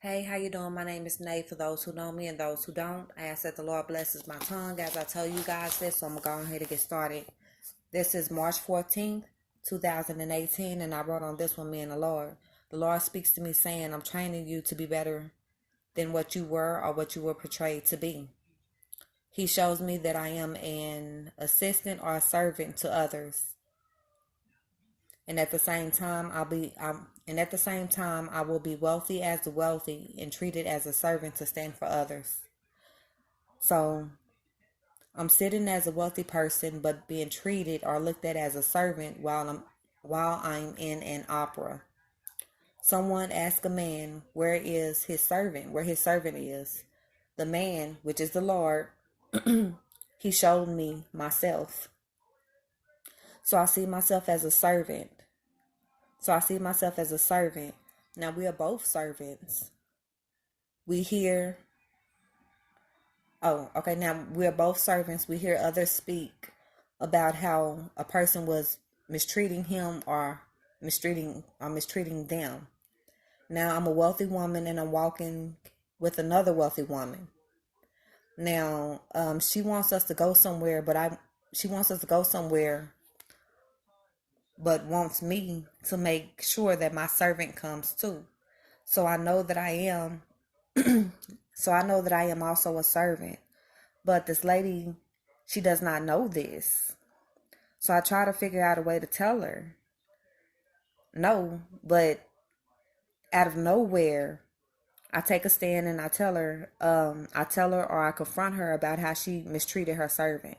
Hey, how you doing? My name is Nate. For those who know me and those who don't, I ask that the Lord blesses my tongue as I tell you guys this. So I'm going to go ahead and get started. This is March 14th, 2018, and I wrote on this one, me and the Lord. The Lord speaks to me saying, I'm training you to be better than what you were or what you were portrayed to be. He shows me that I am an assistant or a servant to others. And at the same time, I will be wealthy as the wealthy and treated as a servant to stand for others. So I'm sitting as a wealthy person, but being treated or looked at as a servant while I'm in an opera. Someone asked a man, where is his servant? Where his servant is. The man, which is the Lord, he showed me myself. So I see myself as a servant. Now we are both servants. We hear, now we are both servants. We hear others speak about how a person was mistreating him or mistreating them. Now I'm a wealthy woman and I'm walking with another wealthy woman. Now, she wants us to go somewhere, she wants us to go somewhere, but wants me to make sure that my servant comes too. So I know that I am so I know that I am also a servant. But this lady, she does not know this. So I try to figure out a way to tell her. No, but out of nowhere, I take a stand and I tell her or I confront her about how she mistreated her servant.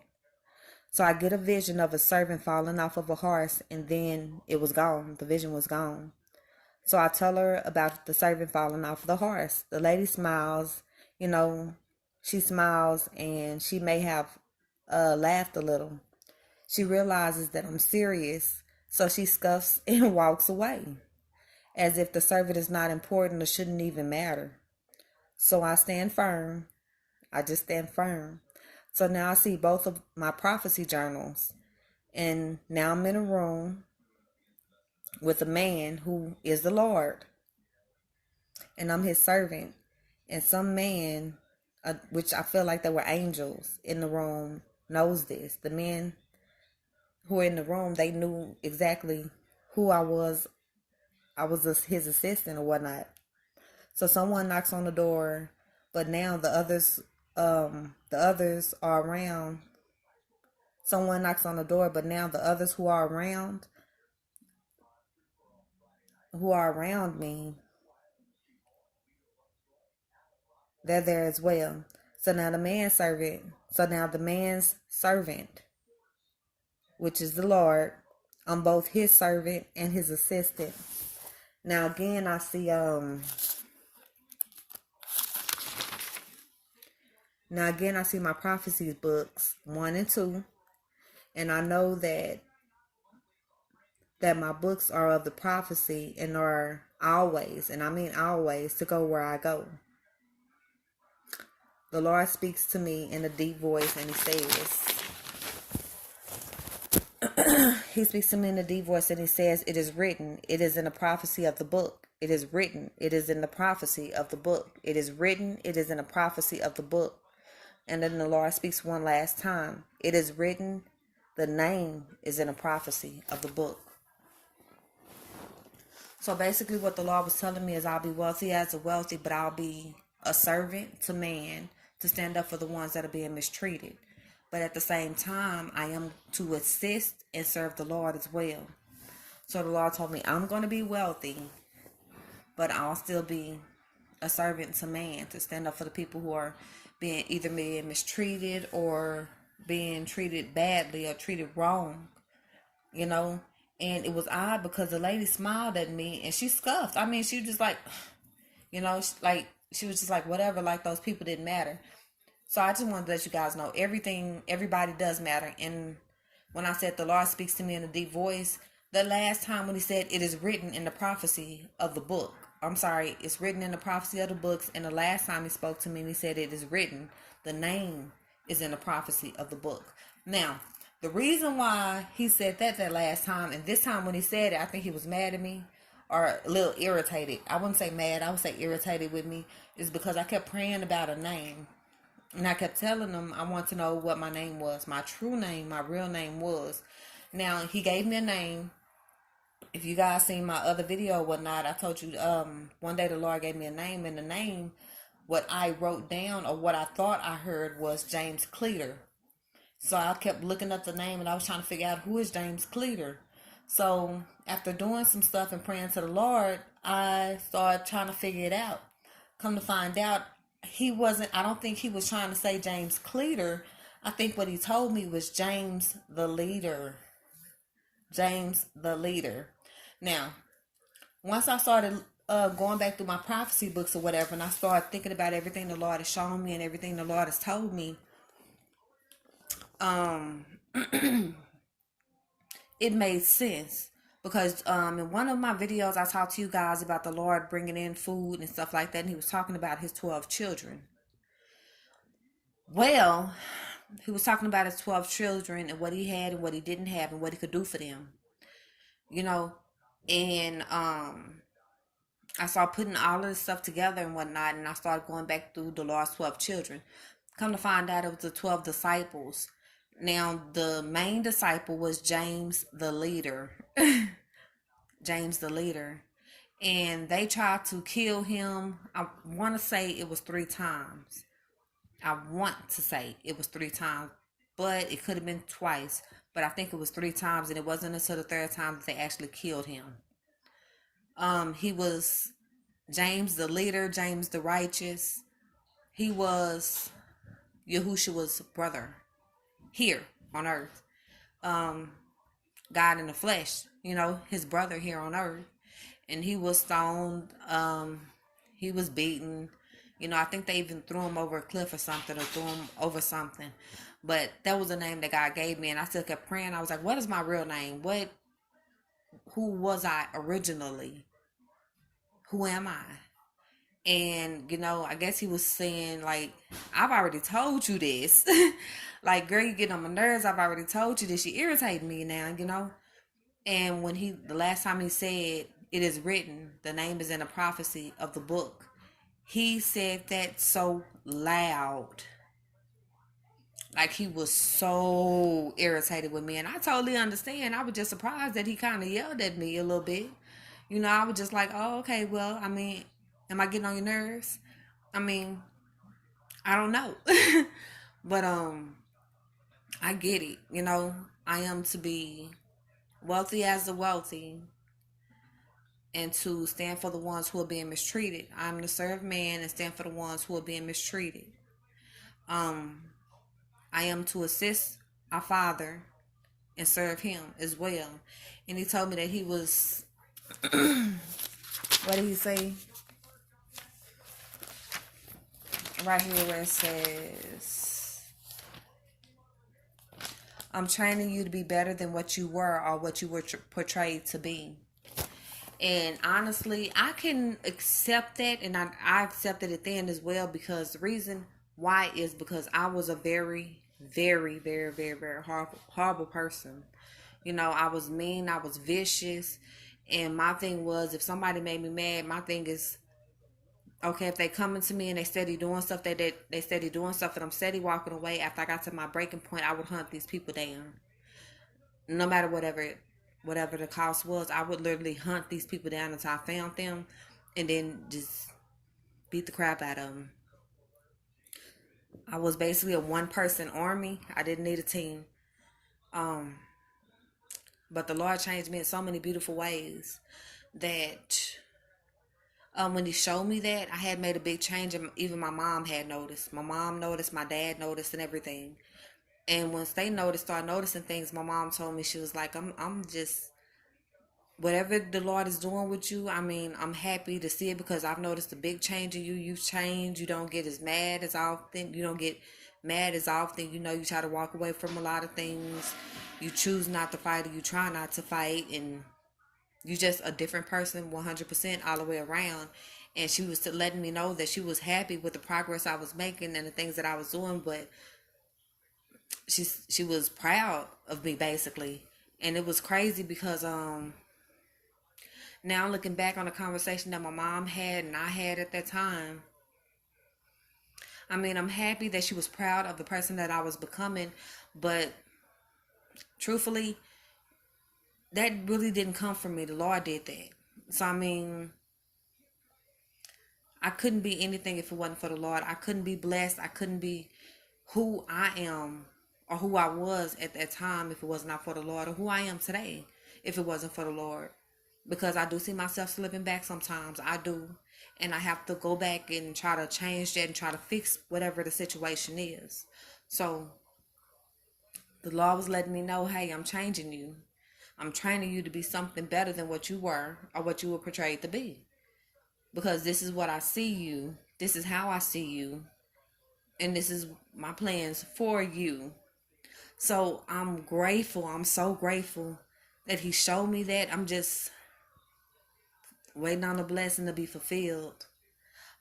So I get a vision of a servant falling off of a horse and then it was gone. The vision was gone. So I tell her about the servant falling off the horse. The lady smiles, you know, she smiles and she may have laughed a little. She realizes that I'm serious, so she scuffs and walks away, as if the servant is not important or shouldn't even matter. So I stand firm. I just stand firm. So now I see both of my prophecy journals, and now I'm in a room with a man who is the Lord, and I'm his servant. And some man, which I feel like there were angels in the room, knows this. The men who were in the room, they knew exactly who I was. I was his assistant or whatnot. So someone knocks on the door, but now the others are around. Someone knocks on the door, but now the others who are around me, they're there as well. So now the man's servant, which is the Lord, I'm both his servant and his assistant. Now again, I see my prophecies books 1 and 2, and I know that my books are of the prophecy and are always, and I mean always, to go where I go. The Lord speaks to me in a deep voice and he speaks to me in a deep voice and he says, it is written, it is in the prophecy of the book. It is written, it is in the prophecy of the book. It is written, it is in the prophecy of the book. And then the Lord speaks one last time. It is written, the name is in a prophecy of the book. So basically what the Lord was telling me is I'll be wealthy as a wealthy, but I'll be a servant to man to stand up for the ones that are being mistreated. But at the same time, I am to assist and serve the Lord as well. So the Lord told me I'm going to be wealthy, but I'll still be a servant to man to stand up for the people who are either being mistreated or being treated badly or treated wrong, you know. And it was odd because the lady smiled at me and she scuffed. I mean, she was just like, she was just like, whatever, like those people didn't matter. So I just wanted to let you guys know everybody does matter. And when I said the Lord speaks to me in a deep voice, the last time when he said it is written in the prophecy of the book. I'm sorry, it's written in the prophecy of the books. And the last time he spoke to me and he said it is written, the name is in the prophecy of the book. Now, the reason why he said that last time, and this time when he said it, I think he was mad at me. or a little irritated. I wouldn't say mad, I would say irritated with me, is because I kept praying about a name. And I kept telling him I want to know what my name was, my true name, my real name was. Now, he gave me a name. If you guys seen my other video or whatnot, I told you one day the Lord gave me a name, and the name, what I wrote down or what I thought I heard was James Cleater. So I kept looking up the name, and I was trying to figure out who is James Cleater. So after doing some stuff and praying to the Lord, I started trying to figure it out. Come to find out, I don't think he was trying to say James Cleater. I think what he told me was James the Leader. James the Leader. Now, once I started going back through my prophecy books or whatever, and I started thinking about everything the Lord has shown me and everything the Lord has told me, it made sense. Because in one of my videos, I talked to you guys about the Lord bringing in food and stuff like that, and he was talking about his 12 children. Well, he was talking about his 12 children and what he had and what he didn't have and what he could do for them. You know, and I started putting all of this stuff together and whatnot, and I started going back through the Lord's 12 children. Come to find out, it was the 12 disciples. Now, the main disciple was James the Leader. James the Leader. And they tried to kill him. I want to say it was 3 times. But it could have been twice. But I think it was 3 times, and it wasn't until the 3rd time that they actually killed him. He was James the Leader, James the Righteous. He was Yahushua's brother here on earth. God in the flesh, his brother here on earth. And he was stoned. He was beaten. I think they even threw him over a cliff or something, or threw him over something. But that was the name that God gave me, and I still kept praying. I was like, what is my real name? Who was I originally? Who am I? And, I guess he was saying, like, I've already told you this. Like, girl, you get on my nerves. I've already told you this. You irritate me now, And when the last time he said, it is written, the name is in the prophecy of the book, he said that so loud. Like, he was so irritated with me. And I totally understand. I was just surprised that he kind of yelled at me a little bit. I was just like, oh, okay, well, I mean, am I getting on your nerves? I mean, I don't know. But, I get it. I am to be wealthy as the wealthy, and to stand for the ones who are being mistreated. I'm to serve man and stand for the ones who are being mistreated. I am to assist our Father and serve him as well. And he told me that he was, what did he say? Right here where it says, I'm training you to be better than what you were or what you were portrayed to be. And honestly, I can accept that, and I accepted it then as well, because the reason why is because I was a very, very, very, very, very horrible person. I was mean, I was vicious, and my thing was, if somebody made me mad, my thing is, okay, if they coming to me and they steady doing stuff, they steady doing stuff, and I'm steady walking away, after I got to my breaking point, I would hunt these people down. No matter whatever the cost was, I would literally hunt these people down until I found them, and then just beat the crap out of them. I was basically a one-person army. I didn't need a team. But the Lord changed me in so many beautiful ways that when he showed me that, I had made a big change, and even my mom had noticed. My mom noticed, my dad noticed, and everything. And once they started noticing things, my mom told me, she was like, I'm just, whatever the Lord is doing with you, I mean, I'm happy to see it, because I've noticed a big change in you. You've changed. You don't get as mad as often. You don't get mad as often. You try to walk away from a lot of things. You choose not to fight, or you try not to fight, and you just a different person 100% all the way around. And she was letting me know that she was happy with the progress I was making and the things that I was doing, but she was proud of me, basically. And it was crazy because Now looking back on the conversation that my mom had and I had at that time, I mean, I'm happy that she was proud of the person that I was becoming, but truthfully, that really didn't come from me. The Lord did that. So I mean, I couldn't be anything if it wasn't for the Lord. I couldn't be blessed. I couldn't be who I am or who I was at that time if it was not for the Lord, or who I am today if it wasn't for the Lord. Because I do see myself slipping back sometimes. I do. And I have to go back and try to change that and try to fix whatever the situation is. So the Lord was letting me know, hey, I'm changing you. I'm training you to be something better than what you were or what you were portrayed to be. Because this is what I see you. This is how I see you. And this is my plans for you. So I'm grateful. I'm so grateful that he showed me that. I'm just waiting on the blessing to be fulfilled.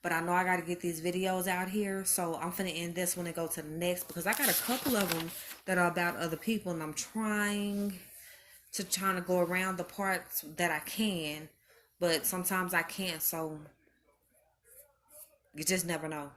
But I know I got to get these videos out here. So I'm finna end this one and go to the next, because I got a couple of them that are about other people. And I'm trying to go around the parts that I can. But sometimes I can't. So you just never know.